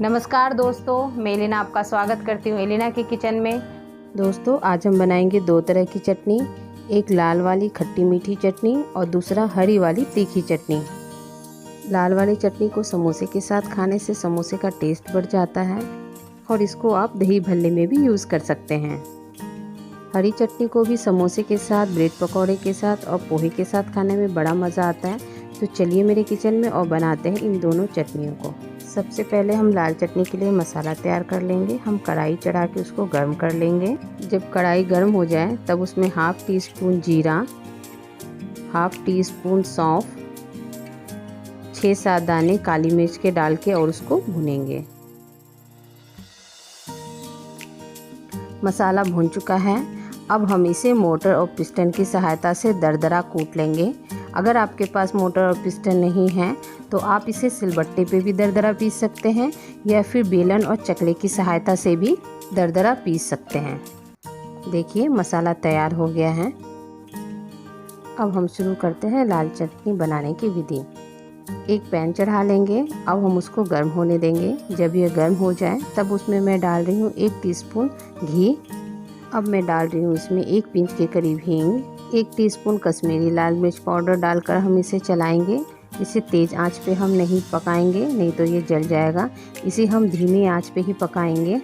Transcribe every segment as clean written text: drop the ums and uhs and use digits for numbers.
नमस्कार दोस्तों, मैं एलिना आपका स्वागत करती हूँ एलिना की किचन में। दोस्तों आज हम बनाएंगे दो तरह की चटनी, एक लाल वाली खट्टी मीठी चटनी और दूसरा हरी वाली तीखी चटनी। लाल वाली चटनी को समोसे के साथ खाने से समोसे का टेस्ट बढ़ जाता है और इसको आप दही भल्ले में भी यूज़ कर सकते हैं। हरी चटनी को भी समोसे के साथ, ब्रेड पकौड़े के साथ और पोहे के साथ खाने में बड़ा मज़ा आता है। तो चलिए मेरे किचन में और बनाते हैं इन दोनों चटनियों को। सबसे पहले हम लाल चटनी के लिए मसाला तैयार कर लेंगे। हम कढ़ाई चढ़ा के उसको गर्म कर लेंगे। जब कढ़ाई गर्म हो जाए तब उसमें हाफ टी स्पून जीरा, हाफ टी स्पून सौंफ, 6-7 दाने काली मिर्च के डाल के और उसको भुनेंगे। मसाला भुन चुका है। अब हम इसे मोटर और पिस्टन की सहायता से दरदरा कूट लेंगे। अगर आपके पास मोटर और पिस्टन नहीं है तो आप इसे सिलबट्टे पे भी दरदरा पीस सकते हैं या फिर बेलन और चकले की सहायता से भी दरदरा पीस सकते हैं। देखिए मसाला तैयार हो गया है। अब हम शुरू करते हैं लाल चटनी बनाने की विधि। एक पैन चढ़ा लेंगे। अब हम उसको गर्म होने देंगे। जब यह गर्म हो जाए तब उसमें मैं डाल रही हूँ 1 टीस्पून घी। अब मैं डाल रही हूँ इसमें 1 पिंच के करीब हींग, 1 टीस्पून कश्मीरी लाल मिर्च पाउडर डालकर हम इसे चलाएंगे। इसे तेज़ आंच पे हम नहीं पकाएंगे, नहीं तो ये जल जाएगा। इसे हम धीमी आंच पे ही पकाएंगे।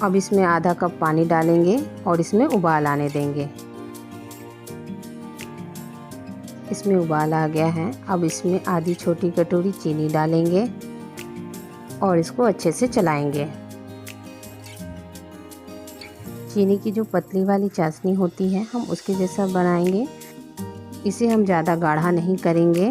अब इसमें आधा कप पानी डालेंगे और इसमें उबाल आने देंगे। इसमें उबाल आ गया है। अब इसमें आधी छोटी कटोरी चीनी डालेंगे और इसको अच्छे से चलाएंगे। चीनी की जो पतली वाली चाशनी होती है हम उसके जैसा बनाएंगे। इसे हम ज़्यादा गाढ़ा नहीं करेंगे।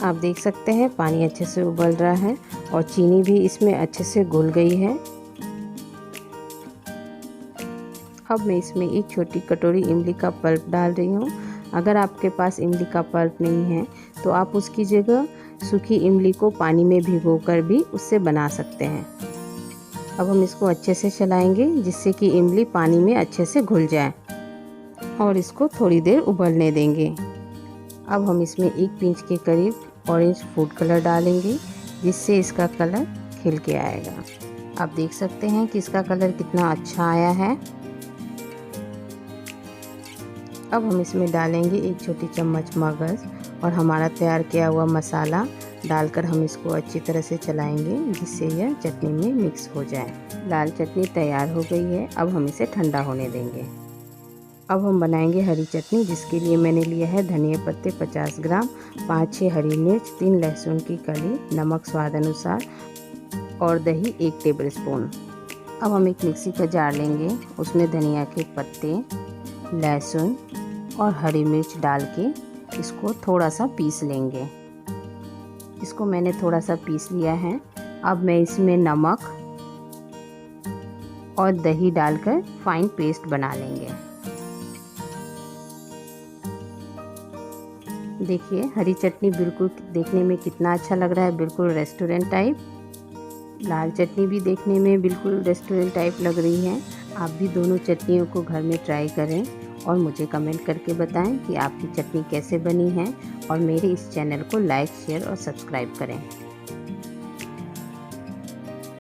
आप देख सकते हैं पानी अच्छे से उबल रहा है और चीनी भी इसमें अच्छे से घुल गई है। अब मैं इसमें 1 छोटी कटोरी इमली का पल्प डाल रही हूँ। अगर आपके पास इमली का पल्प नहीं है तो आप उसकी जगह सूखी इमली को पानी में भिगोकर भी उससे बना सकते हैं। अब हम इसको अच्छे से चलाएंगे जिससे कि इमली पानी में अच्छे से घुल जाए और इसको थोड़ी देर उबलने देंगे। अब हम इसमें 1 पिंच के करीब ऑरेंज फूड कलर डालेंगे जिससे इसका कलर खिल के आएगा। आप देख सकते हैं कि इसका कलर कितना अच्छा आया है। अब हम इसमें डालेंगे 1 छोटी चम्मच मगज और हमारा तैयार किया हुआ मसाला डालकर हम इसको अच्छी तरह से चलाएंगे जिससे यह चटनी में मिक्स हो जाए। लाल चटनी तैयार हो गई है। अब हम इसे ठंडा होने देंगे। अब हम बनाएंगे हरी चटनी, जिसके लिए मैंने लिया है धनिया पत्ते 50 ग्राम, 5-6 हरी मिर्च, 3 लहसुन की कली, नमक स्वाद अनुसार और दही 1 टेबलस्पून। अब हम एक मिक्सी का जार लेंगे। उसमें धनिया के पत्ते, लहसुन और हरी मिर्च डाल के इसको थोड़ा सा पीस लेंगे। इसको मैंने थोड़ा सा पीस लिया है। अब मैं इसमें नमक और दही डालकर फाइन पेस्ट बना लेंगे। देखिए हरी चटनी बिल्कुल देखने में कितना अच्छा लग रहा है, बिल्कुल रेस्टोरेंट टाइप। लाल चटनी भी देखने में बिल्कुल रेस्टोरेंट टाइप लग रही है। आप भी दोनों चटनियों को घर में ट्राई करें और मुझे कमेंट करके बताएं कि आपकी चटनी कैसे बनी है और मेरे इस चैनल को लाइक, शेयर और सब्सक्राइब करें।